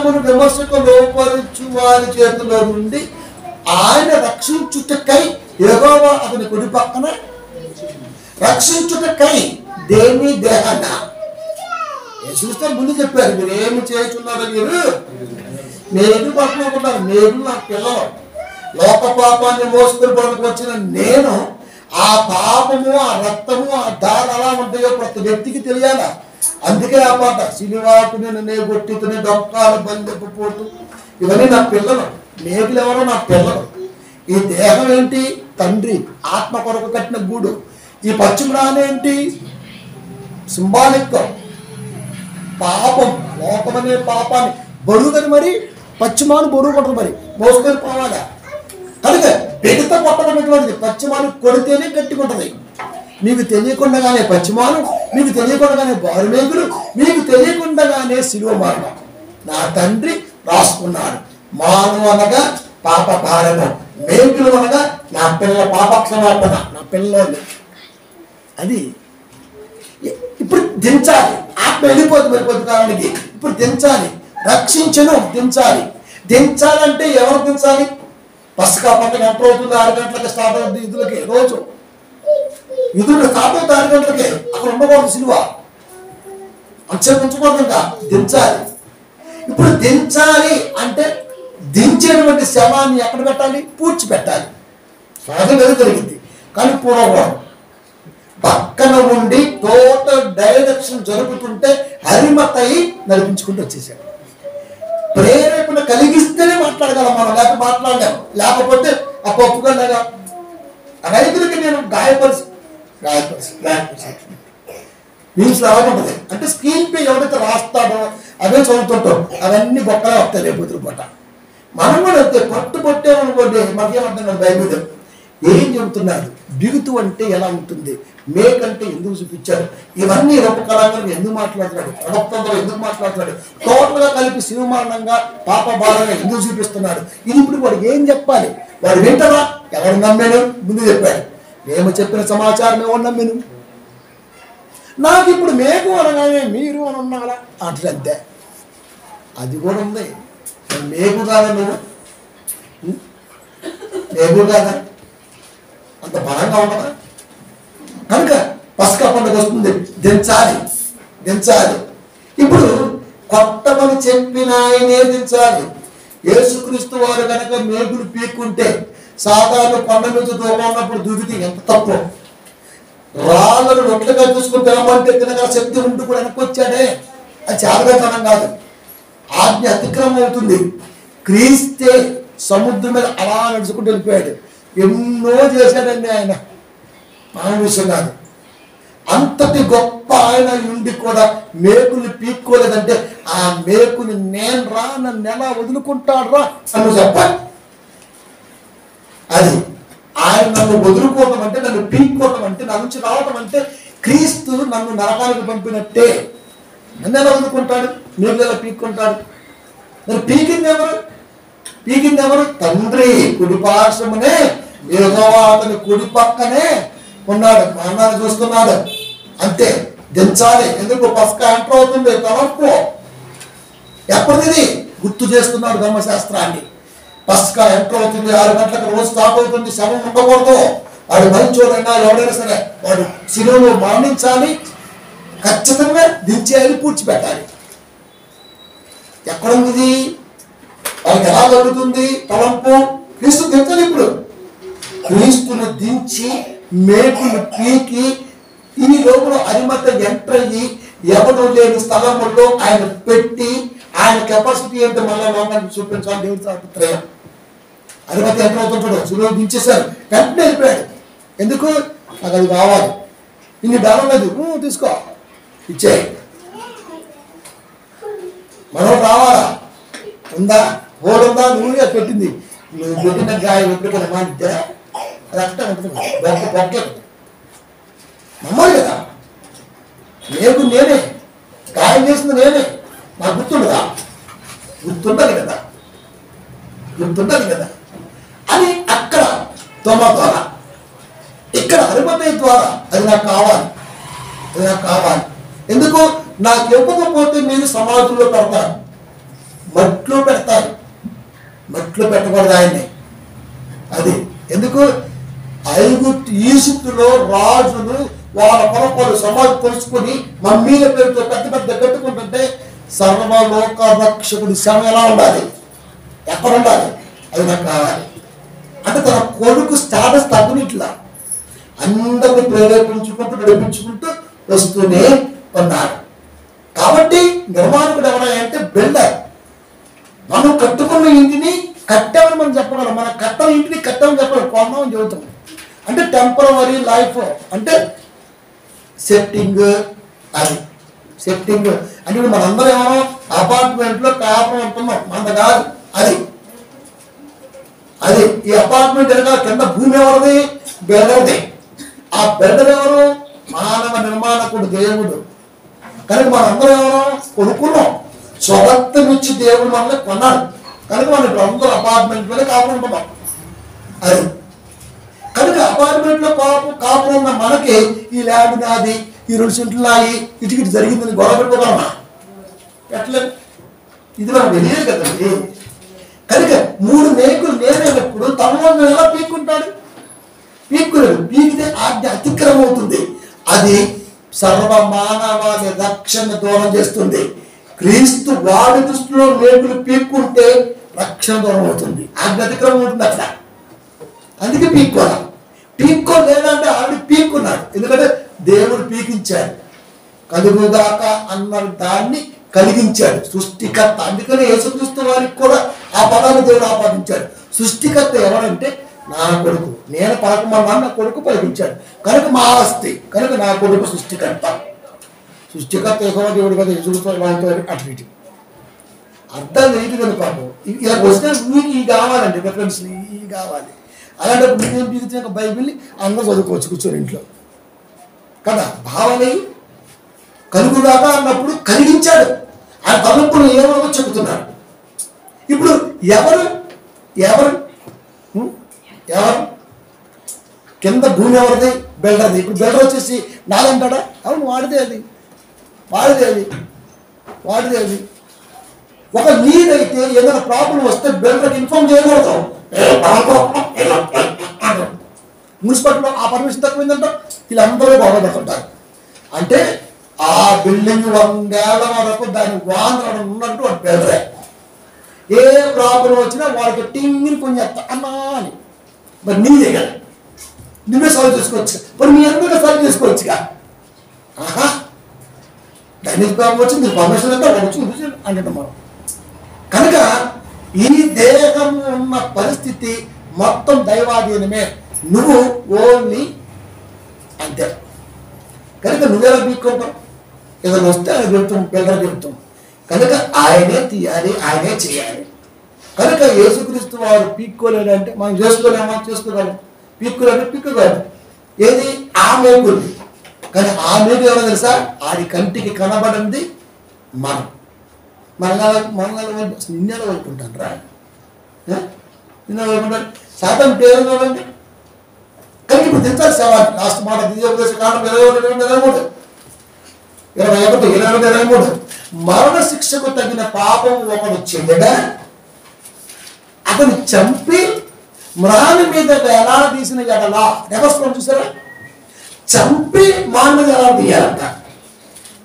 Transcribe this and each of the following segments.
వాక్యమును విమర్శకు లోపరుచు వారి చేతిలో నుండి ఆయన రక్షించుటకై యెహోవా అతని కుడి పక్కన రక్షించుటకై దేన్ని దేహాన్న చూస్తే ముందు చెప్పారు, మీరు ఏమి చేస్తున్నారో మీరు ఎందుకు పట్టుకుంటున్నారు? మీరు నా పిల్లలు, లోక పాపాన్ని మోసుకొని పడుకు వచ్చిన నేను ఆ పాపము, ఆ రక్తము, ఆ దారి ఎలా ఉంటాయో ప్రతి వ్యక్తికి తెలియాలా. అందుకే ఆ పాట, సినివాకుని నే గొట్టితుని డొక్కాలు బందెప్పు పోటు, ఇవన్నీ నా పిల్లలు. మేకులు ఎవరో నా పిల్లలు. ఈ దేహం ఏంటి? తండ్రి ఆత్మ కొరకు కట్టిన గూడు. ఈ పశ్చిమరాని ఏంటి? సింబాలిక్ పాపం. లోకమనే పాపాన్ని బరువుదని మరి పశ్చిమాను బరువు కొట్టదు, మరి మోసుకొని పోవాలా. కనుక పెడిత కొట్టడమైనటువంటిది పశ్చిమాను కొడితేనే గట్టికుంటది. మీకు తెలియకుండానే పశ్చిమాను, మీకు తెలియకుండానే బారుమేగులు, మీకు తెలియకుండానే శిలువ మరణం నా తండ్రి రాసుకున్నాడు. మానవ అనగా పాప భారము, మేకులు అనగా నా పిల్లల పాపక్షమాపణ, నా పిల్లలు. అది ఇప్పుడు దించాలి. ఆత్మ వెళ్ళిపోతుంది కాలానికి. ఇప్పుడు దించాలి. రక్షించను దించాలి. దించాలంటే ఎవరు దించాలి? పసకా పండుగ ఎంత అవుతుంది? 6 గంటలకి స్టార్ట్ అవుతుంది. ఇదులకి రోజు ఇదులు స్టార్ట్ అవుతుంది 6 గంటలకి. అక్కడ ఉండకూడదు సిలువ, అంచె ఉంచకూడదు. ఇంకా దించాలి. ఇప్పుడు దించాలి అంటే దించేటువంటి శవాన్ని ఎక్కడ పెట్టాలి? పూడ్చి పెట్టాలి. సహజంగా జరిగింది. కానీ పూర్వకూడదు. పక్కన ఉండి టోటల్ డైరెక్షన్ జరుగుతుంటే హరిమతయి నడిపించుకుంటూ వచ్చేసాడు. ప్రేరేపణ కలిగిస్తేనే మాట్లాడగలం మనం, లేకపోతే మాట్లాడలేము. లేకపోతే ఆ పప్పుగా రైతులకి నేను గాయపరిచి న్యూస్ రావకుంటుంది. అంటే స్క్రీన్ పే ఎవరైతే రాస్తాడో అవే చదువుతుంటాం, అవన్నీ గొప్పగా వస్తాయి రేపు పూట. మనం కూడా వస్తే పట్టుబట్టామనుకోండి, మనకేమర్థం కాదు. బైబిల్ ఏం చెబుతున్నాడు? బిగుతు అంటే ఎలా ఉంటుంది, మేకంటే ఎందుకు చూపించాడు, ఇవన్నీ రూపకళంగా ఎందుకు మాట్లాడుతున్నాడు, ప్రవక్తలతో ఎందుకు మాట్లాడుతున్నాడు, టోటల్గా కలిపి సినిమానంగా పాప భారంగా ఎందుకు చూపిస్తున్నాడు. ఇది ఇప్పుడు వాడికి ఏం చెప్పాలి? వాడు వింటారా? ఎవరు నమ్మాను? ముందు చెప్పాడు. మేము చెప్పిన సమాచారం ఎవరు నమ్మాను? నాకు ఇప్పుడు మేకు అనగానే మీరు అని ఉన్నారా అట్లంతే. అది కూడా ఉంది. మేకు కాదా? నువ్వు మేకు కాదా? అంత బలంగా ఉండదా? కనుక పసకా పండుగ వస్తుంది, దించాలి దించాలి. ఇప్పుడు కొట్టమని చెప్పిన ఆయనే దించాలి. యేసుక్రీస్తు వారు కనుక మేకులు పీక్కుంటే సాధారణ కొండ నుంచి దూరమైనప్పుడు దూకితే ఎంత తప్పు. రాళ్ళను రొట్టెలుగా చూసుకుని తినమంటే తినగల శక్తి ఉంటూ కూడా వెనక్కి వచ్చాడే, అది చాలగతనం కాదు. ఆజ్ఞ అతిక్రమం అవుతుంది. క్రీస్తే సముద్రం మీద అలా నడుచుకుంటూ వెళ్ళిపోయాడు. ఎన్నో చేశాడండి ఆయన, మామూలు విషయం కాదు. అంతటి గొప్ప ఆయన ఉండి కూడా మేకుని పీక్కోలేదంటే ఆ మేకుని నేను రా, నన్ను ఎలా వదులుకుంటాడు రా అని చెప్పాలి. అది ఆయన నన్ను వదులుకోవటం అంటే, నన్ను పీక్కోవటం అంటే, నా నుంచి రావటం అంటే క్రీస్తు నన్ను నరకానికి పంపినట్టే. నన్ను ఎలా వదులుకుంటాడు? మీరు ఎలా పీక్కుంటాడు? మరి పీకింది ఎవరు? పీకింది ఎవరు? తండ్రి కుడి పార్శ్వమునే, యెహోవా అతని కుడి పక్కనే ఉన్నాడు, మరణాన్ని చూస్తున్నాడు. అంతే, దించాలి. ఎందుకు? పసకా ఎంటర్ అవుతుంది. తలంపు ఎప్పటిది గుర్తు చేస్తున్నాడు ధర్మశాస్త్రాన్ని. పసకా ఎంటర్ అవుతుంది, 6 గంటలకు రోజు స్టార్ట్ అవుతుంది. శవం ఉండకూడదు. వాడు మంచోడైనా ఎవడైనా సరే వాడు శిలువలో మరణించాలి, ఖచ్చితంగా దించేయాలి, పూడ్చిపెట్టాలి. ఎక్కడుంది? వాళ్ళకి ఎలా జరుగుతుంది తలంపు? క్రీస్తు దించాలి. ఇప్పుడు క్రీస్తును దించి మేకులు పీకి ఈ లోపల అరిమత ఎంటర్ అయ్యి ఎవరు లేని స్థలముల్లో ఆయన పెట్టి ఆయన కెపాసిటీ అంటే మళ్ళీ లోకానికి చూపించాలి. దేవుడి తాపత్రయం. అరిమత ఎంటర్ అవుతుంటాడు, సులువు దించేశారు, వెంటనే వెళ్ళిపోయాడు. ఎందుకు? నాకు అది కావాలి. ఇన్ని డాలం లేదు, తీసుకో, ఇచ్చే. మనం రావాలా? ఉందా? ఓడుందా? నువ్వుగా పెట్టింది. నువ్వు పెట్టిన గాయం ఎప్పటికైనా మాంటే అది అట్ట ఉంటుంది. బొక్క నమ్మాలి కదా. నేను నేనే గాయం చేసింది నేనే. నాకు గుర్తుండదా? గుర్తుండాలి కదా, గుర్తుండాలి కదా అని అక్కడ తోమ ద్వారా, ఇక్కడ అరిమతయ్య ద్వారా అది నాకు కావాలి, అది నాకు కావాలి. ఎందుకు? నాకు ఇవ్వకపోతే నేను సమాజంలో పెడతాను. మట్లో పెడతారు, మట్లో పెట్టకూడదు ఆయన్ని. అది ఎందుకు? ఈజిప్టులో రాజులు వాళ్ళ కొరకొలు సమాజం కొలుచుకొని మమ్మీల పేరుతో పెద్ద పెద్ద కట్టుకుంటుంటే సర్వలోక రక్షకుడి శ్రమ ఎలా ఉండాలి, ఎక్కడ ఉండాలి, అది నాకు కావాలి అంటే తన కొడుకు స్టాటస్ తగ్గనిట్లా అందరిని ప్రేరేపించుకుంటూ నడిపించుకుంటూ వస్తూనే ఉన్నాడు. కాబట్టి నిర్మాణకుడు ఎవరంటే బిల్డర్. మనం కట్టుకున్న ఇంటిని కట్టామని మనం చెప్పగలం, మన కట్టని ఇంటిని కట్టామని చెప్పగలం, కొన్నామని చెబుతాం. అంటే టెంపరవరీ లైఫ్ అంటే సెట్టింగ్. అది సెట్టింగ్ అంటే ఇప్పుడు మనందరం ఏమో అపార్ట్మెంట్లో కాపురం ఉంటున్నాం, మన కాదు అది. అది ఈ అపార్ట్మెంట్ ఎనక కింద భూమి ఎవరిది? బిల్డర్ది. ఆ బిల్డర్ ఎవరు? మానవ నిర్మాణకుడు దేవుడు. కనుక మనందరం ఎవరు? కొనుక్కున్నాం. స్వభక్తమిచ్చి దేవుడు మనల్ని కొన్నాడు. కనుక మనం ఇప్పుడు అందరూ అపార్ట్మెంట్లోనే కాపురం ఉంటున్నాం. అది కనుక అపార్ట్మెంట్లో కాపురం ఉన్న మనకి ఈ ల్యాండ్ నాది, ఈ 2 సెంట్లు నాయి, ఇటు జరిగిందని గొడవ పెట్టుకోగలమా? ఎట్లేదు. ఇది మనం తెలియదు కదండి. కనుక 3 మేకులు నేనైనప్పుడు తమలో ఎలా పీక్కుంటాడు? పీక్కున్నాడు. పీకితే ఆజ్ఞ అతిక్రమం అవుతుంది. అది సర్వ మానవాళి రక్షణ దూరం చేస్తుంది. క్రీస్తు వాడి దృష్టిలో మేకులు పీక్కుంటే రక్షణ దూరం అవుతుంది, ఆజ్ఞ అతిక్రమం అవుతుంది అట్లా. అందుకే పీక్కోవాలి. పీక్కోలేదంటే ఆవిడ పీక్కున్నాడు. ఎందుకంటే దేవుడు పీకించాడు. కలుగుగాక అన్న దాన్ని కలిగించాడు సృష్టికర్త. అందుకని యేసుక్రీస్తు వారికి కూడా ఆ పదాన్ని దేవుడు ఆపాదించాడు. సృష్టికర్త ఎవరంటే నా కొడుకు, నేను పలకమన్నా నా కొడుకు పలికించాడు. కనుక మా ఆస్తి, కనుక నా కొడుకు సృష్టికర్త. సృష్టికర్త ఎక్కువ దేవుడు కదా, యేసుక్రీస్తు అటు ఇటు అర్థం లేదు కదా పాపం. ఇలా వస్తే మీకు ఇవి కావాలండి, రెఫరెన్స్ ఇవి కావాలి. అలాంటప్పుడు మీకేం పీకితే బైబిల్ని అందరూ చదువుకోవచ్చు కూర్చొని ఇంట్లో కదా. భావన కలుగుగాక అన్నప్పుడు కలిగించాడు. ఆ తలంపులు ఏమో చెబుతున్నాడు. ఇప్పుడు ఎవరు ఎవరు ఎవరు కింద భూమి ఎవరిది? బిల్డర్ది. ఇప్పుడు బిల్డర్ వచ్చేసి నాదంటాడా? అవును, వాడిదే అది, వాడిదే అది, వాడిదే అది. ఒక నీదైతే ఏదైనా ప్రాబ్లం వస్తే బిల్డర్కి ఇన్ఫార్మ్ చేయకూడదు. మున్సిపాలిటీలో ఆ పర్మిషన్ తక్కువైందంట, వీళ్ళందరూ బాగుపడుతుంటారు. అంటే ఆ బిల్డింగ్ 100 ఏళ్ల వరకు దాని వాంధ్ర ఉన్నట్టు వాడు బిల్డరే. ఏ ప్రాబ్లం వచ్చినా వాళ్ళకి టింగిని పొందేస్తా అన్నా అని. మరి నీదే కదా, నువ్వే సాల్వ్ చేసుకోవచ్చు. మరి మీ అందరికీ సాల్వ్ చేసుకోవచ్చుగా. ఆహా, డ్రైనేజ్ ప్రాబ్లం వచ్చి మీరు పర్మిషన్ అంటే వచ్చి అంటే మనం. కనుక ఈ దేహం ఉన్న పరిస్థితి మొత్తం దైవాధీనమే. నువ్వు ఓన్లీ అంతే. కనుక నువ్వెలా పీక్కుంటావు? ఏదైనా వస్తే ఆయన చెబుతాం, పిల్లలు చెబుతాం. కనుక ఆయనే తీయాలి, ఆయనే చేయాలి. కనుక యేసుక్రీస్తు వారు పీక్కోలేదంటే మనం చేసుకోలేమా? చేసుకోగలం. పీక్కోలేదంటే పీక్కోగలం. ఏది? ఆ మేకుల్ని. కానీ ఆ మేకు ఎవరో తెలుసా? ఆడి కంటికి కనబడింది మనం. నిన్నెలా వైకుంటాను రా, నిన్న వైకుంటాను. శాతం పేరు చూడండి. కానీ ఇప్పుడు దించాలి సవాల్. లాస్ట్ మాట దివ్యోపదేశ కాలం 21, 23 మరణ శిక్షకు తగిన పాపం ఒకడు చెయ్యగా అతను చంపి మ్రాని మీద వేలాడదీసిన ఎడలా. రెవస్లో చూసారా? చంపి మాన మీద వేలాడదీయాలంట.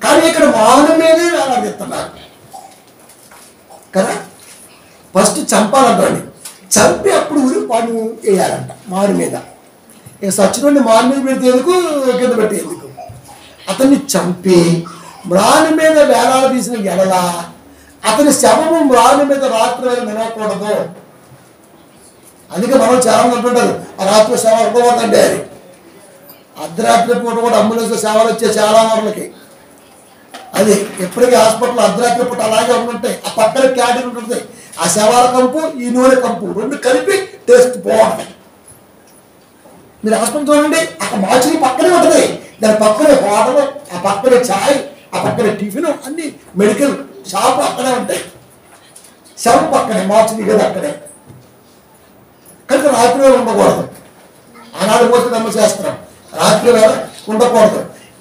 కానీ ఇక్కడ మాను మీదే వేలాడదీస్తున్నారు కదా. ఫస్ట్ చంపాలంటండి, చంపి అప్పుడు ఊరి పాడు వేయాలంట మాను మీద. ఇక సచ్చినోడిని మాను మీద పెడితే ఎందుకు, కింద పెట్టేందుకు? అతన్ని చంపి మ్రాని మీద వేలాడదీసిన ఎడల అతని శవము మ్రాని మీద రాత్రి వేళ నిలవకూడదు. అందుకే మనం చాలా అంటుంటారు ఆ రాత్రి సేవ ఉండకూడదండి అది. అర్ధరాత్రి పూట కూడా అంబులెన్స్ సేవలు వచ్చే చాలా ఊర్లకి. అది ఎప్పటికీ హాస్పిటల్ అర్ధరాత్రి పూట అలాగే ఉంటుంటాయి. ఆ పక్కన క్యాటీన్ ఉంటుంది. ఆ శవాల కంపు, ఈ నూనె కంపు 2 కలిపి టేస్ట్ బాగుంటాయి. మీరు హాస్పిటల్ చూడండి, అక్కడ మార్చి పక్కనే ఉంటుంది. దాని పక్కనే హోటల్, ఆ పక్కనే ఛాయ్, ఆ పక్కనే టిఫిన్, అన్ని మెడికల్ షాపు అక్కడే ఉంటాయి. శవం పక్కనే మార్చి కదా అక్కడే. కనుక రాత్రి వేళ ఉండకూడదు. ఆనాడు పోతే నమ్మ చేస్తున్నాం, రాత్రి వేళ ఉండకూడదు.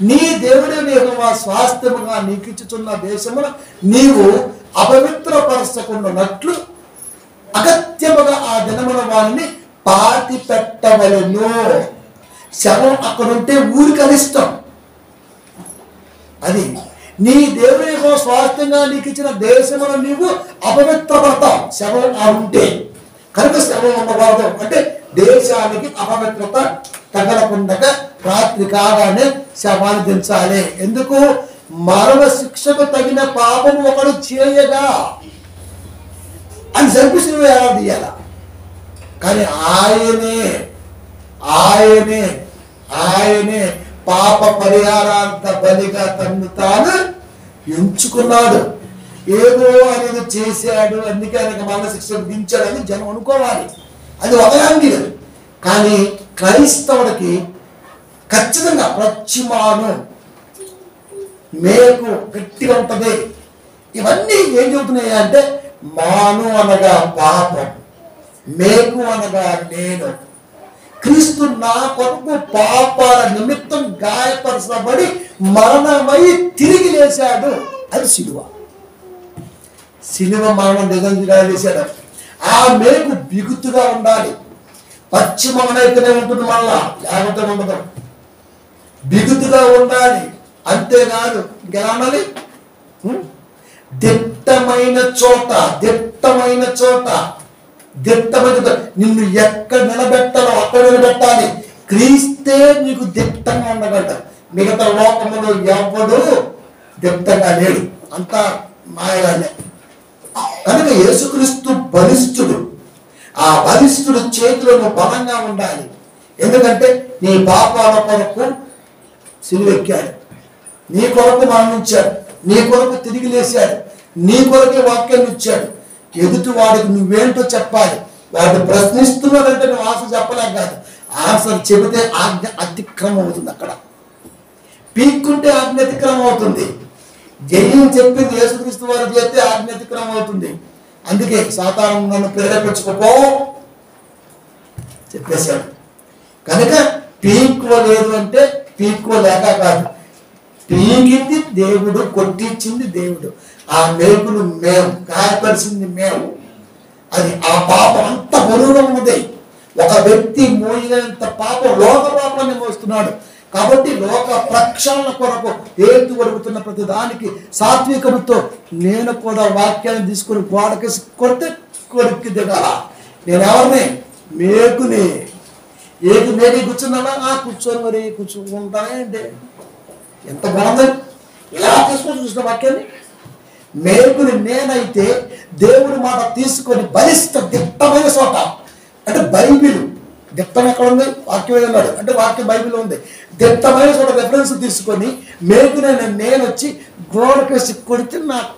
నీ దేవుడే నీకు స్వాస్థ్యముగా నీకు ఇచ్చుచున్న దేశమున నీవు అపవిత్రపరచకుండానట్లు అగత్యముగా ఆ దినమున వారిని పాతి పెట్టవలెను. శవం అక్కడుంటే ఊరికి అనిష్టం. అది నీ దేవుని స్వాస్థ్యంగా నీకు ఇచ్చిన దేశంలో నీవు అపవిత్రపడతావు శవం ఉంటే. కనుక శవం ఉండకూడదు అంటే దేశానికి అపవిత్రత తగలకుండా రాత్రి కాగానే శవాన్ని దించాలి. ఎందుకు? మరణ శిక్షకు తగిన పాపము ఒకడు చేయగా అని చంపిస్తున్న ఎలా తీయాల. కానీ ఆయనే పాప పరిహారాంత బలిగా తను తాను ఎంచుకున్నాడు. ఏదో అనేది చేశాడు, అందుకే ఆయనకు మరణ శిక్ష విధించాడని జనం అనుకోవాలి. అది ఒకదానికి. కానీ క్రైస్తవుడికి ఖచ్చితంగా ప్రచ్చిమాను మేకు గట్టిగా ఉంటుంది. ఇవన్నీ ఏం చెబుతున్నాయి అంటే మాను అనగా పాపం, మేకు అనగా నేను. క్రీస్తు నా కొరకు పాపాల నిమిత్తం గాయపరచబడి మరణమై తిరిగి లేచాడు. అది సిలువ. సిలువ మరణం నిజంగా లేచాడు. ఆ మేకు బిగుతుగా ఉండాలి. పశ్చిమమైతేనే ఉంటుంది, మళ్ళా లేకపోతే ఉండదు. బిగుతుగా ఉండాలి. అంతేకాదు ఇంకెలా ఉండాలి? దిట్టమైన చోట నిన్ను ఎక్కడ నిలబెట్టాలో అక్కడ నిలబెట్టాలి. క్రీస్తే నీకు దిట్టంగా ఉండగలడు. మిగతా లోకములో ఎవడు దిట్టంగా లేడు, అంతా మాయగానే. కనుక యేసుక్రీస్తు బలిష్ఠుడు. ఆ బలిష్ఠుడు చేతిలో బలంగా ఉండాలి. ఎందుకంటే నీ పాపాల కొరకు సిలువెక్కాడు, నీ కొరకు మరణించాడు, నీ కొరకు తిరిగి లేచాడు, నీ కొరకే వాక్యాన్ని ఇచ్చాడు. ఎదుటి వాడికి నువ్వేంటో చెప్పాలి. వాడు ప్రశ్నిస్తున్నాడంటే నువ్వు ఆన్సర్ చెప్పలేక కాదు, ఆన్సర్ చెబితే ఆజ్ఞ అతిక్రమం అవుతుంది. అక్కడ పీక్కుంటే ఆజ్ఞ అతిక్రమం అవుతుంది. జయం చెప్పింది యేసుక్రీస్తు వారు చేస్తే ఆజ్ఞ అతిక్రమం అవుతుంది. అందుకే సాతాను నన్ను ప్రేరేపించుకోపో చెప్పేశాడు. కనుక పీక్కోలేదు అంటే పీక్కోలేక కాదు, పీకింది దేవుడు, కొట్టించింది దేవుడు. ఆ మేకులు మేము, గాయపరిచింది మేము. అది ఆ పాపం అంత బరువుగా ఉన్నది. ఒక వ్యక్తి మోయలేంత పాపం, లోక పాపాన్ని మోస్తున్నాడు. కాబట్టి లోక ప్రక్షాళన కొరకు ఏది వడుకుతున్న ప్రతి దానికి సాత్వికముతో నేను కూడా వాక్యాన్ని తీసుకుని గోడకి కొడితే కొడుక్కి దిగాల. నేను ఎవరిని? మేకుని. మేకి కూర్చున్నానా? కూర్చొని మరి కూర్చుంటానే అంటే ఎంత బాగుంది. ఇలా తీసుకొని చూసిన వాక్యాన్ని మేకుని నేనైతే దేవుడి మాట తీసుకొని బలిష్ట దిట్టమైన చోట అంటే బైబిల్ దిట్టం ఎక్కడ ఉంది? వాక్యం అన్నాడు అంటే వాక్యం బైబిల్ ఉంది. దిట్టమైన చోట రెఫరెన్స్ తీసుకొని మేకునే నేను వచ్చి గోడకేసి కొడితే నాకు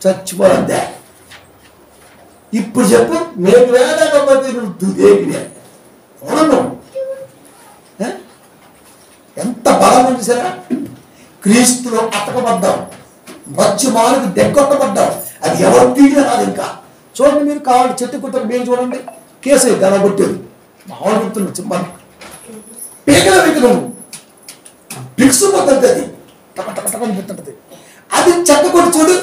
చచ్చిపోద్దా. ఇప్పుడు చెప్పు, మేకు వేదకపోతే నువ్వు దుదేగినే అవును. ఎంత బలం చూసారా? క్రీస్తులో అతకబడ్డాం, వచ్చి మాలకు దెగ్గొట్టబడ్డాం. అది ఎవరు తీయగా రాదు. ఇంకా చూడండి, మీరు కావాలి చెట్టు కుట్టరు, మేము చూడండి కేసు అయితే అలా కొట్టేది మామూలు గుర్తున్నాడు. చింపాలి పీకల విగ్రహం బిక్సుపోతుంది, అది టకటకటకని పుట్టింటది. అది చెక్క కొట్టి చూడు,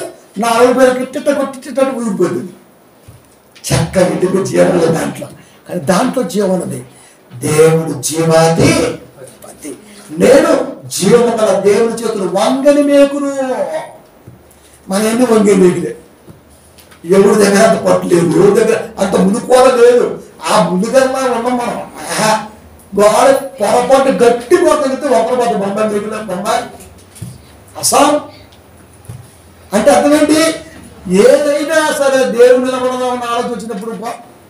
4 పేరు కిట్ట కొట్టి ఊరిపోతుంది. చెక్క ఇంటికి జీవం లేదు దాంట్లో, కానీ దాంట్లో జీవం ఉన్నది. దేవుడు జీవాది పతి. నేను జీవము గల దేవుని చేతులు వంగని మేకును. మన ఎన్ని వంగే మేకులే. ఎవరి దగ్గర అంత పట్టలేదు, ఎవరి దగ్గర అంత మునుకోల లేదు. ఆ ముందుకన్నా ఉన్నాం మనం. గోడ పొరపాటు గట్టి పోతే ఒకరి పాటు బొంబాయి మేకులే. బొంబాయి అసాం అంటే అర్థమేంటి? ఏదైనా సరే దేవుని నిలబడదామని ఆలోచన వచ్చినప్పుడు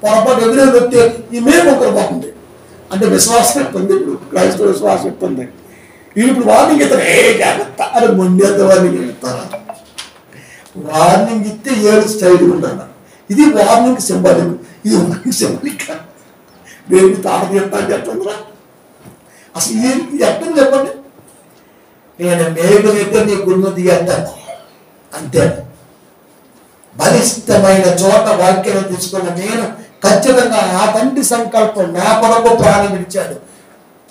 పొరపాటు ఎదురే వస్తే ఈ మేము ఒకరు పోతుంది అంటే విశ్వాసం ఎత్తుంది. ఇప్పుడు క్రైస్తవ విశ్వాసం ఎత్తుంది. ఇప్పుడు వార్నింగ్ ఇస్తారు, ఏ జాగ్రత్త అని మొండేంత వార్నింగ్ ఇస్తారా? వార్నింగ్ ఇస్తే 7 స్టైల్ ఉంటాను. ఇది వార్నింగ్ సింబాలిక్, ఇది వార్నింగ్ సింబాలిక్. దేవుని తాట తీస్తాను చెప్తుందిరా. అసలు ఇది ఎట్టని చెప్పండి. నేను మేఘనైతే నీ గురువు తీయేస్తాను అంతే. బలిష్టమైన చోట వాక్యం తీసుకున్న నేను ఖచ్చితంగా ఆ తండ్రి సంకల్పం నా కొరకు ప్రాణం విడిచాడు.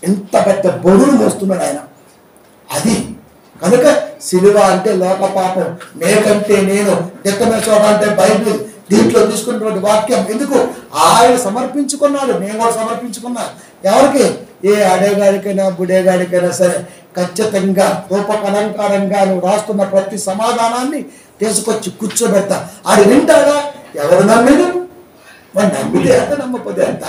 ఎంత పెద్ద బరువును మోస్తున్నాడు ఆయన. అది కనుక సిలువ అంటే లోక పాపం, మేకంటే నేను, దిట్టమైన చోట అంటే బైబిల్, దీంట్లో తీసుకున్నటువంటి వాక్యం. ఎందుకు? ఆయన సమర్పించుకున్నాడు, నేను కూడా సమర్పించుకున్నా. ఎవరికి? ఏ అడేగాడికైనా బుడేగాడికైనా సరే ఖచ్చితంగా రూపకలంకారంగా నువ్వు రాస్తున్న ప్రతి సమాధానాన్ని తీసుకొచ్చి కూర్చోబెడతా. ఆడు వింటాడా? ఎవరు నమ్మిడు? మరి నమ్మితే అంత, నమ్మకపోతే అంత.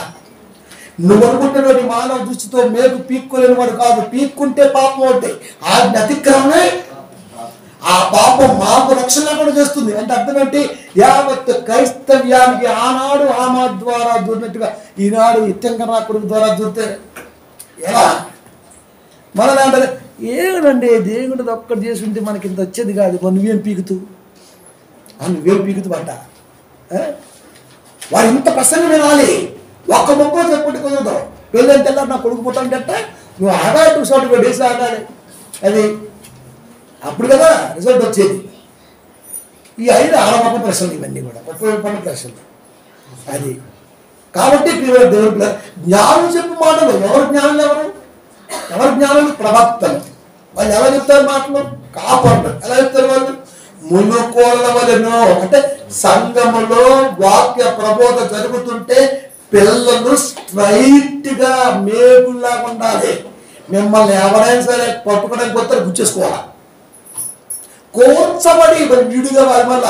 నువ్వు అనుకుంటున్నటువంటి మానవ దృష్టితో మేకు పీక్కోలేని వాడు కాదు. పీక్కుంటే పాపం అవుతాయి. ఆజ్ఞ అతిక్రమమే ఆ పాపం మాకు రక్షణ కూడా చేస్తుంది. అంటే అర్థం ఏంటి? యావత్ క్రైస్తవ్యానికి ఆనాడు ఆమా ద్వారా దూరినట్టుగా ఈనాడు ఇత్యంకరా కొడుకు ద్వారా దూరితే ఎలా? మన అంటే ఏమండి దేవుడు ఒక్కటి చేసి ఉంటే మనకి ఇంత వచ్చేది కాదు. నువ్వేం పీకుతూ అంట. వాడు ఇంత ప్రసంగం వినాలి. ఒక్క మొక్క చెప్పుకుంటే కుదరదు. పెళ్ళని తెల్లారు నా కొడుకు పుట్టాలంటే నువ్వు ఆగాలి, 2 సర్టిఫికేట్ వేసి ఆగాలి. అది అప్పుడు కదా రిజల్ట్ వచ్చేది. ఈ 5 ఆరమొక్క ప్రశ్నలు, ఇవన్నీ కూడా ఉపయోగపడిన ప్రశ్నలు. అది కాబట్టి దేవుడు జ్ఞానం చెప్పు మాటలు. ఎవరు జ్ఞానులు? ఎవరు జ్ఞానులు? ప్రవక్తలు. వాళ్ళు ఎలా చెప్తారు మాటలు? కాపాడు. ఎలా చెప్తారు వాళ్ళు? మునుకోళ్ళ వలెను. అంటే సంఘములో వాక్య ప్రబోధ జరుగుతుంటే పిల్లలు స్ట్రైట్ గా మేకుల్లాగా ఉండాలి. మిమ్మల్ని ఎవరైనా సరే పట్టుకోవడానికి కొత్త గుచ్చేసుకోవాలి. కోర్చబడి విడిగా వారి వల్ల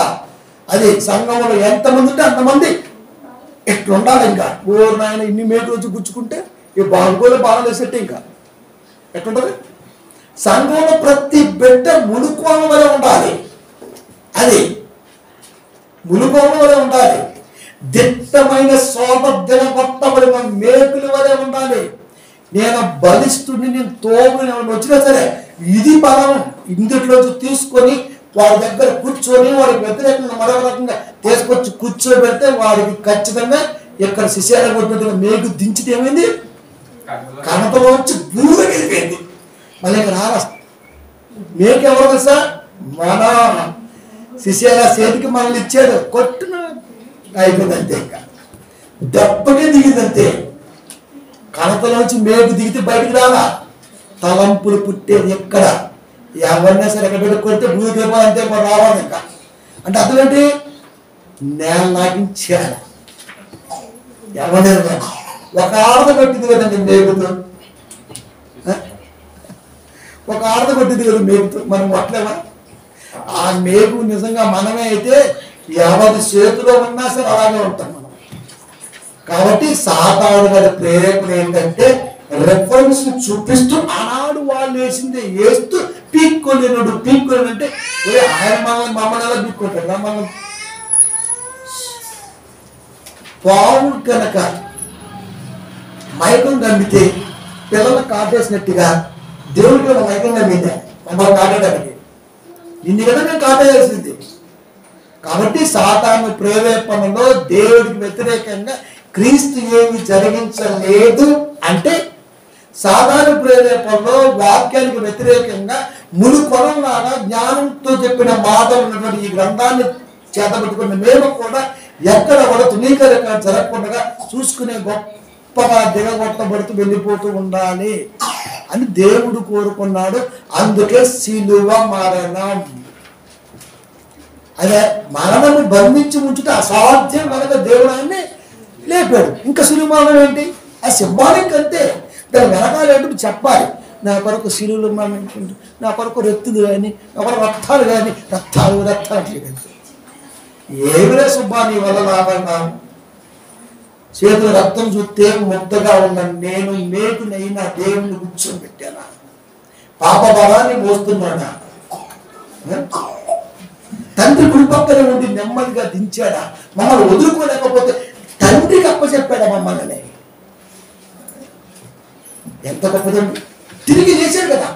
అది సంఘంలో ఎంతమంది ఉంటే అంతమంది ఎట్లుండాలి. ఇంకా నాయన ఇన్ని మేకులు వచ్చి గుచ్చుకుంటే ఈ బాగుకోలే బాగా వేసేట్టే ఇంకా ఎట్లుంటది? సంఘంలో ప్రతి బిడ్డ మునుకోవడం వల్ల ఉండాలి. అది మునుకోవడం వల్ల ఉండాలి. దిట్టమైన శోభ కొట్టబడిన మేకుల వలె ఉండాలి. నేను బలిష్ఠుడిని, నేను తోముని వచ్చినా సరే ఇది బలం ఇందులోంచి తీసుకొని వాడి దగ్గర కూర్చొని వాడికి వ్యతిరేకంగా మరొక రకంగా తీసుకొచ్చి కూర్చోబెడితే వాడికి ఖచ్చితంగా ఇక్కడ శిష్యాల కొట్టినట్టుగా మేకు దించితే ఏమైంది? కనతలోంచి దూరం వెళ్ళిపోయింది. మళ్ళీ ఇక్కడ మేకు ఎవరు తెలుసా? మన శిష్యాల చేతికి మనల్ని ఇచ్చాడు, కొట్టున అయిపోయింది అంతే. ఇంకా దెబ్బకే దిగిందంతే. కనతలోంచి మేకు దిగితే బయటికి రాలా. తలంపులు పుట్టేది ఎక్కడ? ఎవరినా సరే ఎక్కడ కొడితే భూమి దీపాలు అంతే రావాలి. ఇంకా అంటే అర్థం ఏంటి? నేల లాగించాలి. ఎవరైనా ఒక ఆడద కొట్టింది కదండి మేకుతో, ఒక ఆడద కొట్టింది కదా మేకుతో. మనం కొట్టలేమా? ఆ మేకు నిజంగా మనమే అయితే ఎవరి చేతిలో ఉన్నా సరే అలాగే ఉంటాం మనం. కాబట్టి సాతాను గారి ప్రేరేపణ ఏంటంటే రెఫరెన్స్ చూపిస్తూ ఆనాడు వాళ్ళు వేసిందే వేస్తూ పీక్కోలేనుడు. పీక్కోలేనంటే ఆయన మమ్మల్ని ఎలా పీక్కుంటాడు? మమ్మల్ని పాము కనుక మైకం నమ్మితే పిల్లలు కాటేసినట్టుగా దేవుడికి మైకం నమ్మిందే మమ్మల్ని కాటడానికి. ఇన్ని కదా మేము కాటేయాల్సింది. కాబట్టి సాతాను ప్రేరేపణలో దేవుడికి వ్యతిరేకంగా క్రీస్తు ఏమి జరిగించలేదు అంటే సాధారణ ప్రేరేపణలో వాక్యానికి వ్యతిరేకంగా మునుకొలంలాగా జ్ఞానంతో చెప్పిన మాటలు ఉన్నటువంటి ఈ గ్రంథాన్ని చేతబెట్టుకున్న మేము కూడా ఎక్కడ కూడా తునీకరణ జరగకుండా చూసుకునే గొప్పగా దిగగొట్టబడుతూ వెళ్ళిపోతూ ఉండాలి అని దేవుడు కోరుకున్నాడు. అందుకే సిలువ మరణం. అదే మరణము బంధించి ఉంచుటే అసాధ్యం కనుక దేవుడు ఆయన్ని లేపాడు. ఇంకా సిలువ మరణం ఏంటి? ఆ సింబాలిక్ అంతే. దాని వెనకాల ఏంటో చెప్పాలి. నా కొరకు సిలువలు మరణించుకుంటూ, నా కొరకు రెత్తులు కానీ, నా కొరకు రక్తాలు కానీ, రక్తాలు ఏమిలే సుబ్బా నీ వల్ల లాభంగా చేతులు రక్తం చూస్తే ముద్దగా ఉన్న నేను మేకునైనా దేవుని కూర్చొని పెట్టానా? పాప బలాన్ని మోస్తున్నాడా? తండ్రి కుడిపక్కనే ఉండి నెమ్మదిగా దించాడా? మమ్మల్ని వదులుకోలేకపోతే తండ్రికి అప్పచెప్పాడా మమ్మల్ని? ఎంత గొప్పదండి. తిరిగి లేచాడు కదా,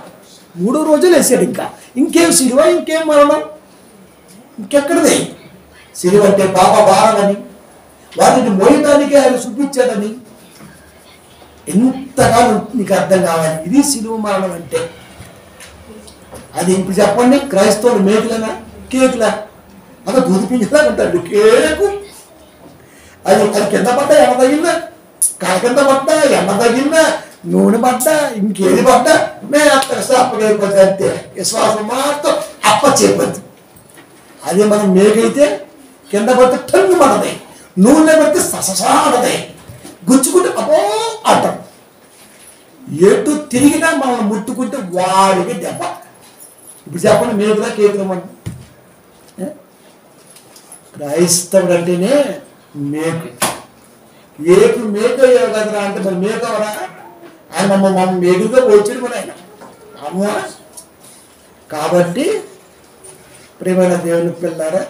3వ రోజు లేచాడు. ఇంకేం సిలువ, ఇంకేం మరణం, ఇంకెక్కడదే? సిలువ అంటే పాప భారాలని వాటిని మోయటానికి ఆయన చూపించాడని ఎంతగా నీకు అర్థం కావాలి. ఇది సిలువ మరణం అంటే. అది ఇప్పుడు చెప్పండి, క్రైస్తవులు మేకులనా కేకులా? అలా దూదిపించేలా ఉంటాడు కేకు. అది కింద పడ్డా ఎన్న తగిలినా, కాల కింద పడ్డా ఎన్న తగిలినా, నూనె పడ్డా, ఇంకేది పడ్డా మేము అక్కడ అప్పగైపోతే అంతే. విశ్వాసం మాత్రం అప్పచెప్పదు. అదే మనం మేకైతే కింద పడితే టన్ను పడతాయి, నూనె పడితే సససాడతాయి, గుచ్చుకుంటే అబ్బో అంటాం. ఎటు తిరిగినా మనం ముట్టుకుంటే వాడికి దెబ్బ. ఇప్పుడు చెప్పండి, మేకులా కేకులమంట. క్రైస్తవుడు అంటేనే మేకు. మేకు అయ్యావు కదరా అంటే మరి మేకవరా? ఆయన మమ్మల్ని మేకుగా వచ్చాడు కూడా ఆయన అమ్మ. కాబట్టి ప్రియమైన దేవుని పిల్లారా,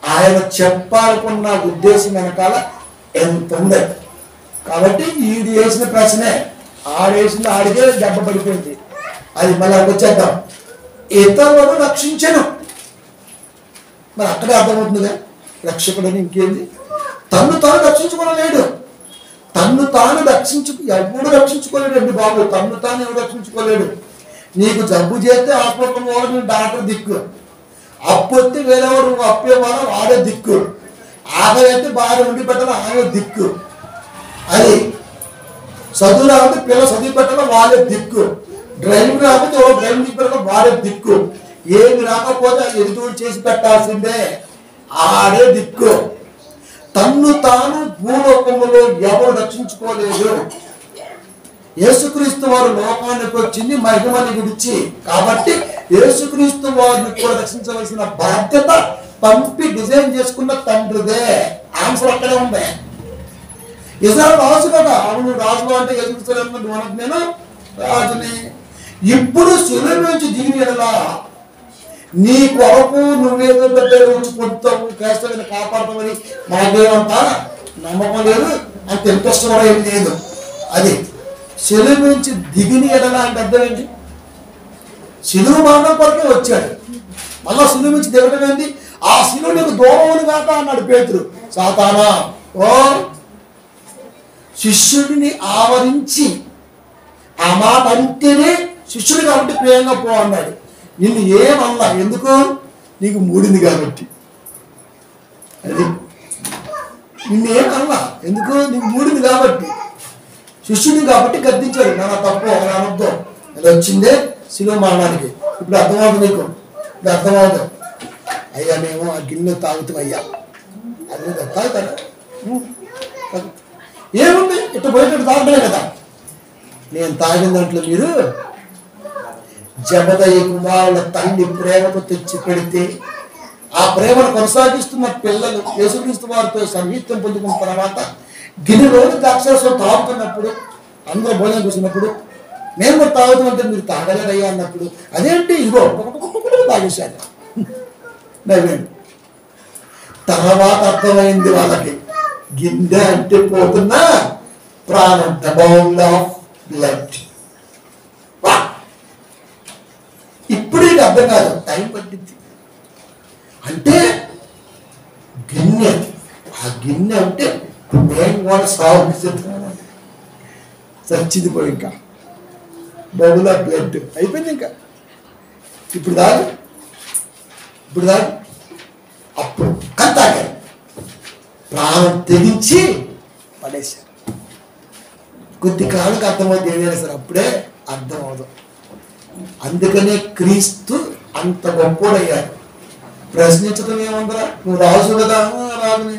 ఆయన చెప్పాలనుకున్న ఉద్దేశం వెనకాల ఎంత ఉంది. కాబట్టి ఈడు వేసిన ప్రశ్నే ఆడేసిన ఆడికే దెబ్బ పడిపోయింది. అది మళ్ళీ వచ్చేద్దాం. ఇతరులను రక్షించను. మరి అక్కడే అర్థమవుతుందిగా రక్షకుడని. ఇంకేంది? తన్ను తాను రక్షించుకోలేడు. తన్ను తాను ఎవడు రక్షించుకోలేడు అండి బాబు. తన్ను తాను ఎవరు రక్షించుకోలేడు. నీకు జబ్బు చేస్తే హాస్పిటల్ పోవడం డాక్టర్ దిక్కు, అప్పు వస్తే వేరేవాడు అప్పేవాడు వాడే దిక్కు, ఆకలి అయితే బాగా ఉండి పెట్టాలి ఆమె దిక్కు, అది చదువు రాకపోతే పిల్లలు చదివి పెట్టాలి వాళ్ళే దిక్కు, డ్రైవింగ్ రాకపోతే డ్రైవింగ్ పెట్టాలి వాడే దిక్కు, ఏమి రాకపోతే అది ఎదురు చేసి పెట్టాల్సిందే, ఆడే దిక్కు. తన్ను తాను భూలోకములో ఎవరు రక్షించుకోలేదు. యేసుక్రీస్తు వారు లోకానికి వచ్చింది మహిమని గురించి. కాబట్టి యేసుక్రీస్తు వారిని కూడా రక్షించవలసిన బాధ్యత పంపి డిజైన్ చేసుకున్న తండ్రిదే. ఆన్సర్ అక్కడే ఉంది. ఇజ్రాయెల్ రాజు కదా, అవును రాజు అంటే యేసుక్రీస్తు నేను రాజుని. ఇప్పుడు శిలువ నుంచి దిగిన ఎడలా నీ కొరకు నువ్వేదో పెద్ద ఉంచుకుంటావు, క్రైస్తవుని కాపాడతామని మాకేమంతా నమ్మకం లేదు, అంత ఇంట్రెస్ట్ కూడా ఏం లేదు. అది శిలువ నుంచి దిగిన ఎడలా అంటే అర్థం ఏంటి? శిలువ మరణం కొరకే వచ్చాడు, మళ్ళా శిలువ నుంచి దిగడం ఏంటి? ఆ శిలువ నీకు దూరం కాక అన్నాడు పేతురు. సాతానా ఓ శిష్యుడిని ఆవరించి ఆ మాట అంటేనే శిష్యుడు కాబట్టి ప్రియంగా పో అన్నాడు. నిన్ను ఏమన్నా, ఎందుకు? నీకు మూడింది కాబట్టి. అది నిన్ను ఏమన్నా, ఎందుకు? నీకు మూడింది కాబట్టి. శిష్యుడిని కాబట్టి గద్దించాడు. నా తప్పు అనర్థం, అది వచ్చిందే శిలువ మరణానికి. ఇప్పుడు అర్థమవుతుంది నీకు, ఇప్పుడు అర్థమవుతుంది. అయ్యా మేము ఆ గిన్నె తాగుతాం అయ్యా, అది తాగుతారా? ఏముంది, ఇట్లా పోయేటట్టు తాగటమే కదా. నేను తాగిన దాంట్లో మీరు జబదయి కుమారుల తల్లి ప్రేమకు తెచ్చి పెడితే ఆ ప్రేమను కొనసాగిస్తున్న పిల్లలు యేసుక్రీస్తు వారితో సంగీతం పొందుకున్న తర్వాత గిన్నెలోని ద్రాక్షరసం తాగుతున్నప్పుడు అందరూ భోజనం కూర్చున్నప్పుడు మేము కూడా తాగుతామంటే మీరు తాగలేదయ్యా అన్నప్పుడు అదేంటి ఇదిగో తాగేశాను నవ్వేండి. తర్వాత అర్థమైంది వాళ్ళకి, గిన్నె అంటే పోతున్న ప్రాణం, ద బౌల్ ఆఫ్ బ్లడ్. ఇప్పుడు ఇది అర్థం కాదు, టైం పట్టింది. అంటే గిన్నె, ఆ గిన్నె అంటే మేము కూడా సాగుతున్నాం, చచ్చింది పోయి ఇంకా బౌల్ ఆఫ్ బ్లడ్ అయిపోయింది. ఇంకా ఇప్పుడు దాకా అప్పుడు కత్తాగా ప్రాణం తెగించి పడేశారు. కొద్ది కాళ్ళకి అర్థమవుతుంది ఏదైనా సరే, అప్పుడే అర్థం అవుతుంది. అందుకనే క్రీస్తు అంత గొప్పోడయ్యాడు. ప్రశ్నించడం ఏముందరా, నువ్వు రాజు కదా, రాజుని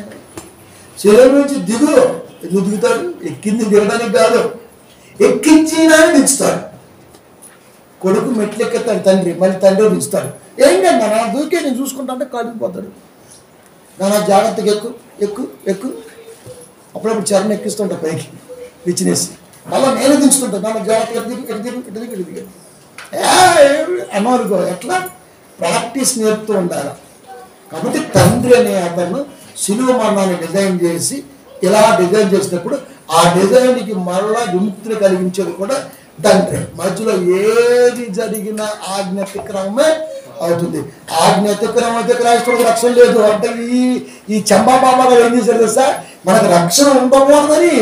శరీరం నుంచి దిగు. ఎందుకు దిగుతాడు? ఎక్కింది దిగడానికి కాదు, ఎక్కించినా దించుతాడు. కొడుకు మెట్లు ఎక్కేస్తాడు తండ్రి, మళ్ళీ తండ్రి దించుతాడు. ఏం కదా నా దూకే నేను చూసుకుంటా అంటే కాలిపోతాడు. నా జాగ్రత్తగా ఎక్కు ఎక్కు ఎక్కు. అప్పుడప్పుడు చరణ్ ఎక్కిస్తుంటా పైకి విచ్చినేసి, మళ్ళీ నేను దించుతుంటాను. నా జాగ్రత్తగా ఎటు దిగు అన్నవారుకో. ఎట్లా ప్రాక్టీస్ నేర్పుతూ ఉండాలి. కాబట్టి తండ్రి అనే అతను శిలువ మరణాన్ని డిజైన్ చేసి ఇలా డిజైన్ చేసినప్పుడు ఆ డిజైన్కి మరలా విముక్తిని కలిగించేది కూడా తండ్రి. మధ్యలో ఏది జరిగిన ఆజ్ఞాతిక్రమమే అవుతుంది. ఆజ్ఞాతిక్రమం అయితే క్రైస్తవులకు రక్షణ లేదు అంటే ఈ చంబాబాబా గారు ఏం చేశారు తెలుసా, మనకు రక్షణ ఉండకూడదని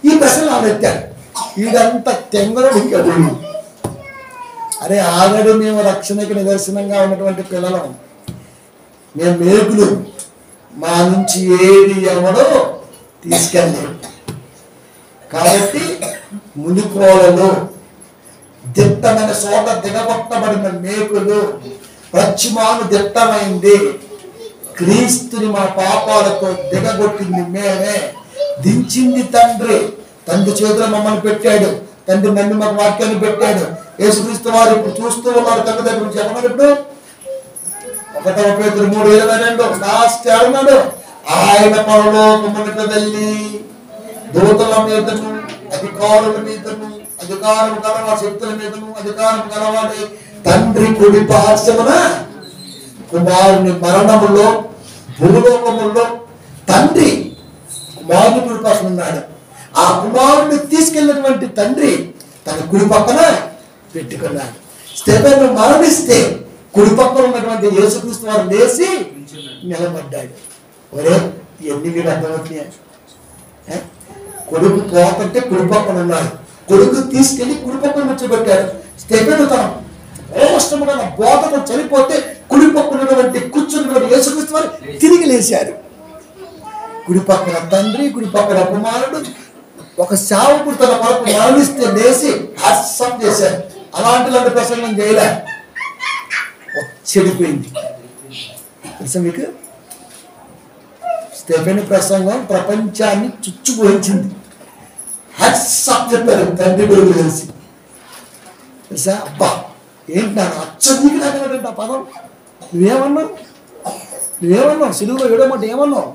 ఈ ప్రశ్నలు ఆమెత్తారు. వీడంతా తెంగడు ఇంకా. అరే ఆల్రెడీ మేము రక్షణకి నిదర్శనంగా ఉన్నటువంటి పిల్లలం, మేము మేకులు, మా నుంచి ఏది ఎవడో తీసుకెళ్ళలేదు. కాబట్టి మునికోలలో దిట్టమైన చోట దిగబొట్టబడిన మేకులు, ప్రత్యుమాను దిట్టమైంది. క్రీస్తుని మా పాపాలతో దిగగొట్టింది మేమే, దించింది తండ్రి. తండ్రి చేతిలో మమ్మల్ని పెట్టాడు, తండ్రి నన్ను మాకు వాక్యాన్ని పెట్టాడు. యేసుక్రీస్తు వారు ఇప్పుడు చూస్తూ ఉన్నారు తండ్రి దగ్గర నుంచి. చెప్పమని ఇప్పుడు 1 పేతురు 3:22 లాస్ట్ అన్నాడు, ఆయన పరలోకమునకు వెళ్ళి దూతల మీదను అధికారుల మీదను అధికారం గలవాడి శక్తుల మీదను అధికారం గలవాడి తండ్రి కుడి పార్శ్వమున కుమారుని మరణములో భూలోకములో తండ్రి కుమారుని కుడి పార్శ్వమున ఉన్నాడు. ఆ కుమారుని తీసుకెళ్ళినటువంటి తండ్రి తన కుడి పక్కన పెట్టుకున్నాడు. స్టెఫెను మరణిస్తే కుడి పక్కన ఉన్నటువంటి యేసుక్రీస్తు వారు లేచి నిలబడ్డాడు. ఒరే ఎన్ని మీరు అర్థమవుతున్నాయా? కొడుకు పోకంటే కుడి పక్కన ఉన్నాడు, కొడుకు తీసుకెళ్లి కుడి పక్కన కూర్చోబెట్టాడు. స్టెఫెను తన రోషముగా బోధకు చనిపోతే కుడి పక్కనటువంటి కూర్చున్నటువంటి యేసుక్రీస్తు వారు తిరిగి లేచారు. కుడి పక్కన తండ్రి, కుడి పక్కన కుమారుడు. ఒక సేవకుడు తన కొరకు మరణిస్తే లేచి హర్షం చేశారు. అలాంటి ప్రసంగం చేయలే, చెడిపోయింది. తెలుసా మీకు? స్టెఫెను ప్రసంగం ప్రపంచాన్ని చుచ్చుపోయించింది. హర్షం చెప్పారు తండ్రి కొడుకు తెలిసి. తెలుసా? అబ్బా ఏంటి నాన్న అచ్చనికి నాకంటే ఆ పదం నువ్వేమన్నావు సిలువలో ఏడోమాట ఏమన్నావు?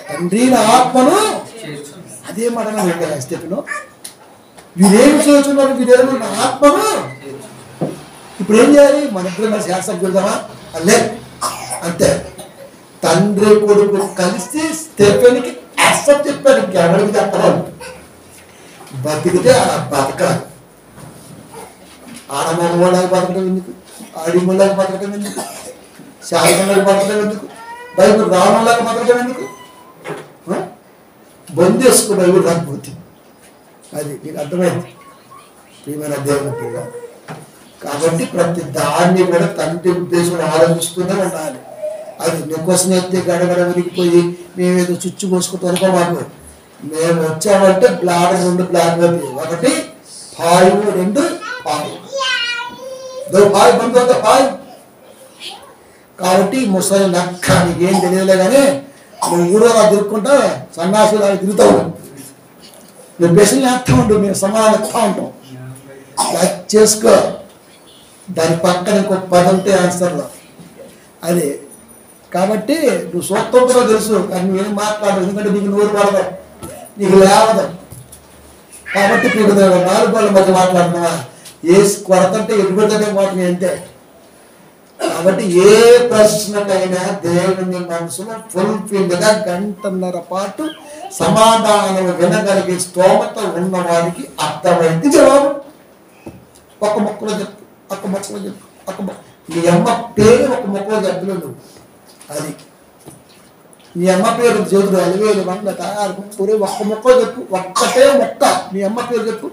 తండ్రి నా ఆత్మను అదే మాట పెట్టారు స్టెఫెను. వీరేమి చేస్తున్నారు? వీరేమో నా ఆత్మను. ఇప్పుడు ఏం చేయాలి? మన ఇద్దరు మన శాస్త్రం చూద్దామా? అల్లే అంతే. తండ్రి కొడుకు కలిసి స్టెఫెన్కి యాక్సెప్ట్ చెప్పారు. ఇంకెవరికి చెప్పలేదు. బతికితే అలా బతకాలి. ఆడమూలకి బతకడం ఎందుకు? ఆడిమూలకి బతకడం ఎందుకు? శాస్త్రంలోకి బతకడం ఎందుకు? బైబుల్ రావణంలోకి బతకడం ఎందుకు? బందేసుకో బైబుల్ రాకపోతే. అది నీకు అర్థమైంది ప్రియమైన దేవుని పిల్ల. కాబట్టి ప్రతి దాన్ని కూడా తండ్రి ఉద్దేశం ఆలోచిస్తూనే ఉండాలి. అది నీకోసం ఎత్తే గడగడ ఉరిగిపోయి మేమేదో చుచ్చు పోసుకుంటూ అనుకోమాకు. మేము వచ్చామంటే బ్లాడ్ 2 బ్లాడ్ ఒకటి పాయు 2 పాయు పాయు బంధు పాయు. కాబట్టి ముసలి నక్క నీకేం తెలియలే కానీ నువ్వు ఊరోలా తిరుక్కుంటా సన్నాసులు అవి తిరుగుతావు. నువ్వు బెసలు వేస్తూ ఉండు, మేము సమాధానం ఎత్తా ఉంటాం. చేసుకో. దాని పక్కన ఇంకొక 10 ఉంటే ఆన్సర్లో అదే. కాబట్టి నువ్వు సొంతంగా తెలుసు కానీ నువ్వేం మాట్లాడదు, ఎందుకంటే నీకు నోరు పడదు, నీకు లేవదు. కాబట్టి నీకు 4 బాళ్ళ మధ్య మాట్లాడుతున్నావా? ఏ కొరతంటే ఎదుగుతుంటే వాటిని అంతే. కాబట్టి ఏ ప్రశ్నకైనా దేవుని మనసులో ఫుల్ఫిల్గా 1.5 గంట పాటు సమాధానం వినగలిగే స్తోమత ఉన్నవాడికి అర్థమైంది జవాబు. ఒక మొక్కలో చెప్పు, ఒక మొక్కలో చెప్పు, నీ అమ్మ పేరు ఒక మొక్కలో చెప్పలేవు నువ్వు. అది నీ అమ్మ పేరు చేతులు అలివేలు వంద తయారు ఒక్క మొక్కలో చెప్పు. ఒక్కటే మొక్క నీ అమ్మ పేరు చెప్పు.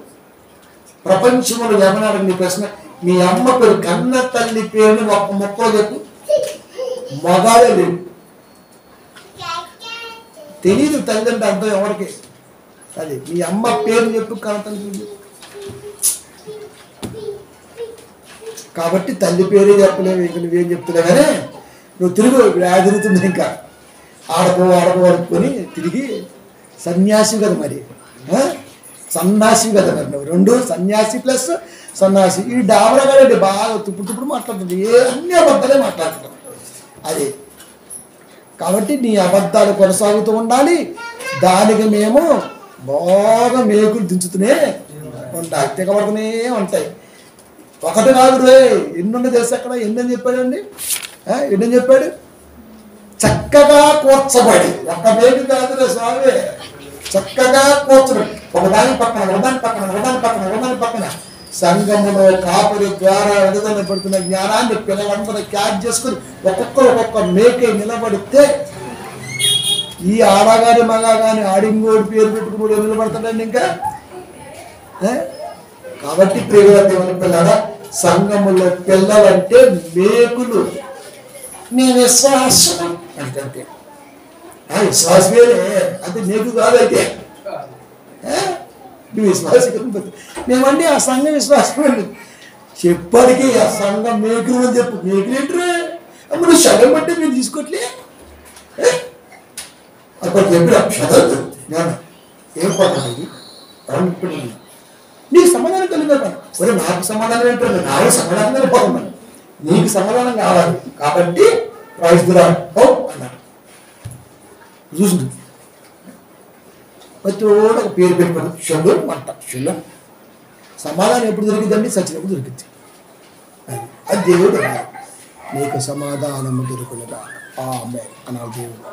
ప్రపంచంలో ఎవరన్నాడు నీ ప్రశ్న? మీ అమ్మ పేరు కన్న తల్లి పేరుని ఒక్క మొక్కలో చెప్పు. మగాడే లేవు. తెలీదు తల్లి అంటే అర్థం ఎవరికి. అది మీ అమ్మ పేరు చెప్పు, కన్న తల్లి చెప్పు. కాబట్టి తల్లి పేరే చెప్పలేవు, ఇంక నువ్వేం చెప్తున్నా కానీ నువ్వు తిరుగు తిరుగుతుంది. ఇంకా ఆడపో అనుకొని తిరిగి సన్యాసి కదా మరి, సన్నాసి కదా మరి. నువ్వు 2 సన్యాసి ప్లస్ సన్నాసి. ఈ డాబరగాడండి బాగా తుప్పుడు మాట్లాడుతుంది, అన్ని అబద్ధాలే మాట్లాడుతున్నాం. అది కాబట్టి నీ అబద్ధాలు కొనసాగుతూ ఉండాలి. దానికి మేము బాగా మేకులు దించుతూనే ఉండాలి, తెగబడుతూనే ఉంటాయి. ఒకటి కాదు రే, ఎన్నుండి తెలుసు అక్కడ. ఎన్నని చెప్పాడండి? ఎన్నని చెప్పాడు? చక్కగా కూర్చబడి. ఒక మేకు కాదు రే స్వామి, చక్కగా కూర్చబడి ఒకదాని పక్కన సంఘములో కాపురి ద్వారా విడుదల పడుతున్న జ్ఞానాన్ని పిల్లలందరూ క్యాచ్ చేసుకుని ఒక్కొక్క మేకే నిలబడితే ఈ ఆడగాని మగాని ఆడింగోడి పేరు పెట్టుకుని నిలబడతాడండి ఇంకా. కాబట్టి ప్రియమైన దేవుని పిల్లల, సంఘములో పిల్లలంటే మేకులు. నీ విశ్వాసం అంటే విశ్వాసమే అంటే మేకు కాదైతే నువ్వు విశ్వాసం మేమండి ఆ సంఘం విశ్వాసం అండి చెప్పాడికి ఆ సంఘం మేకులు అని చెప్పు మేకులేంటరే నువ్వు సగం బట్టి మేము తీసుకోవట్లే అక్కడ చెప్పి ఏం పోతాను నీకు సమాధానం కలిగాను ఒరే నాకు సమాధానం ఏంటంటే నాకు సమాధానం కలిగిపోతున్నాను నీకు సమాధానం కావాలి కాబట్టి ప్రైజ్రా అన్నాడు చూసింది ప్రతి ఒక పేరు పెట్టుకోండి షెల్లు అంట షెల్లు సమాధానం ఎప్పుడు దొరికిందండి సచ్చినప్పుడు దొరికింది అది దేవుడు నీకు సమాధానము దొరుకునుగా ఆమె అన్నాడు దేవుడు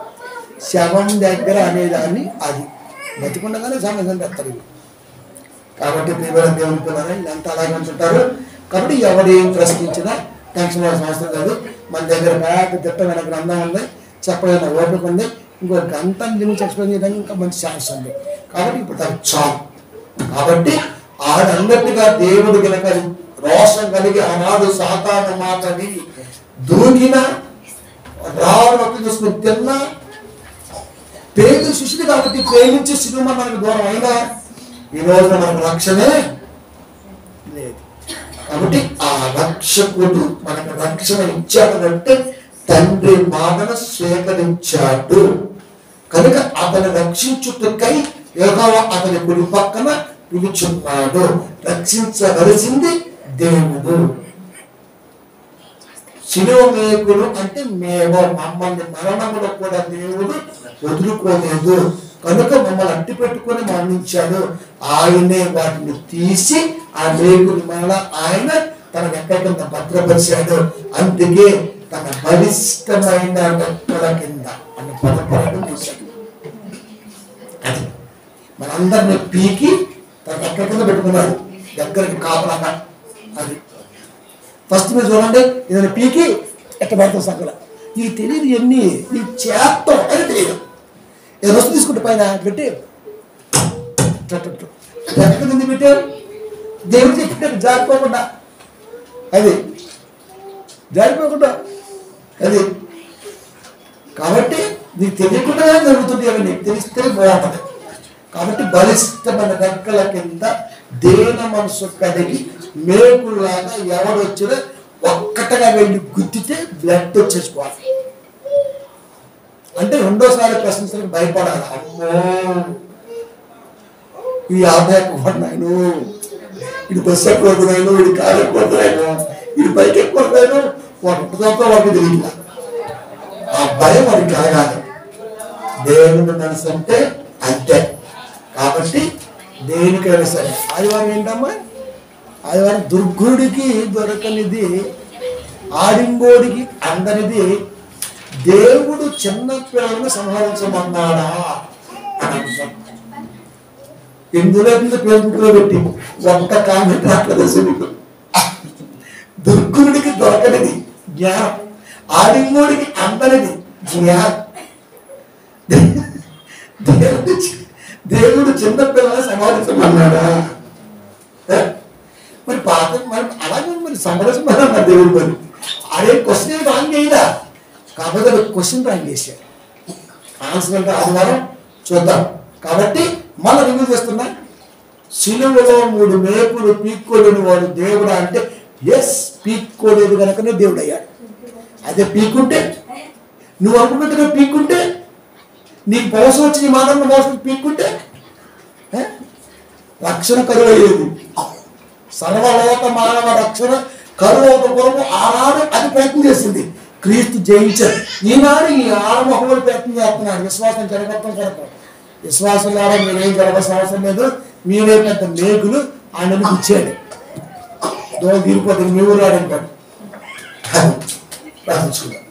శవం దగ్గర అనేదాన్ని అది బతికుండగానే సమాధానం పెడతారు కాబట్టి ప్రియమైన దేవుని పిల్లలు ఇదంతా అలాగే ఉంటుంటారు కాబట్టి ఎవడేం ప్రశ్నించినా టెన్షన్ అవ్వాల్సిన అవసరం లేదు మన దగ్గర పెద్ద దిట్టమైన గ్రంథం ఉంది చెప్పలేని ఓపిక ఉంది ఇంకో గంట గురించి ఎక్స్ప్లెయిన్ చేయడానికి ఇంకా మంచి ఛాన్స్ ఉంది కాబట్టి ఇప్పుడు దానికి చాలు కాబట్టి ఆడన్నట్టుగా దేవుడు కనుక రోషం కలిగి ఆనాడు సాతాను మాటని దూకిన రావు నొక్కి చూసుకుని తిన్నా పేరు శిష్యుడు కాబట్టి ప్రేమించి సినిమా మనకు దూరం అయినా ఈ రోజున మనకు రక్షణే లేదు కాబట్టి ఆ రక్షకుడు మనకు రక్షణ ఇచ్చాడంటే తండ్రి మాటను స్వీకరించాడు కనుక అతను రక్షించుటకై యెహోవా అతని కుడి పక్కన పిలుచున్నాడు రక్షించవలసింది దేవుడు శిలువ మేకులు అంటే మేము మమ్మల్ని మరణములో కూడా దేవుడు వదులుకోలేదు కనుక మమ్మల్ని అట్టి పెట్టుకొని మరణించాడు ఆయనే వాటిని తీసి ఆ మేకులు మరలా ఆయన తన రెక్కల కింద భద్రపరిచాడు అందుకే తన బలిష్టమైన రెక్కల కింద అని పదపడడం చూశాడు అది మనందరినీ పీకి తన రెక్కల కింద పెట్టుకున్నాడు దగ్గరికి కాపలాగా అది ఫస్ట్ మీరు చూడండి ఏదైనా పీకి ఎట్ట పెడతాం సంకల నీకు తెలియదు ఎన్ని నీకు చేస్తాం అని తెలియదు ఏదో వస్తు తీసుకుంటే పైన పెట్టి ఎక్కడ ఎందుకు పెట్టారు దేవుడు చెప్పారు జారిపోకుండా అది జారిపోకుండా అది కాబట్టి నీకు తెలియకుండా జరుగుతుంది అవి నీకు తెలిస్తే బాగుంటుంది కాబట్టి బలిష్టమైన రెక్కల కింద దేన మనసు కలిగి మేకులాగా ఎవడు వచ్చినా ఒక్కటగా వెళ్ళి గుద్దితే బ్లడ్ వచ్చేసుకోవాలి అంటే రెండోసారి ప్రశ్నించడానికి భయపడాలి అమ్మో ఈ ఆదాయకున్నాను ఇది బస్సు ఎక్కువడుతున్నాను ఇది కారు ఎక్కువడుతున్నాను ఇది బైక్ ఎక్కువడుతున్నాను వాటితో వాటికి తెలియదు ఆ భయం వాడికి కలగాలి దేవుని మనసు అంటే అంతే కాబట్టి దేనికైనా సరే ఆదివారం ఏంటమ్మా ఆదివారం దుర్గుడికి దొరకనిది ఆడింగోడికి అందనిది దేవుడు చిన్న పిల్లలను సంహరించమన్నాడా అని ఇందులో పేరులో పెట్టి ఒక్క కామెంట్ రాట్లేదు దుర్గుడికి దొరకనిది జ్ఞానం ఆడింగోడికి అందనిది జ్ఞానం దేవుడు చిన్న పిల్లలను సంహరించమన్నాడా మరి పాత మరి అలాగే మరి సంహరించమన్నా దేవుడు మరి అదే క్వశ్చన్ రాంగ్ చేయడా కాకపోతే క్వశ్చన్ రాంగ్ చేశాడు ఆన్సర్ అంటే ఆదివారం చూద్దాం కాబట్టి మళ్ళీ రివ్యూ చేస్తున్నా సిలువలో 3 మేకులు పీక్కోలేని వాడు దేవుడా అంటే ఎస్ పీక్కోలేదు కనుకనే దేవుడు అయ్యాడు అదే పీక్కుంటే నువ్వు అనుకున్నట్టుగా పీక్కుంటే నీకు మోసం వచ్చి నీ మానవుని మోసం పీక్కుంటే రక్షణ కరువు అయ్యేది సర్వలోక మానవ రక్షణ కరువు కొరకు ఆనాడు అది ప్రయత్నం చేసింది క్రీస్తు జయించారు ఈనాడు ఈ ఆరమహములు ప్రయత్నం చేస్తున్నాడు విశ్వాసం జరగటం కొరకు విశ్వాసం ద్వారా మీరేం జరగాల్సిన అవసరం లేదు మీరే పెద్ద మేకులు ఆయనకు ఇచ్చాడు దోమ తీరిపోతుంది మీ ఊరు రాడంటాడు ప్రార్థించుకుందాం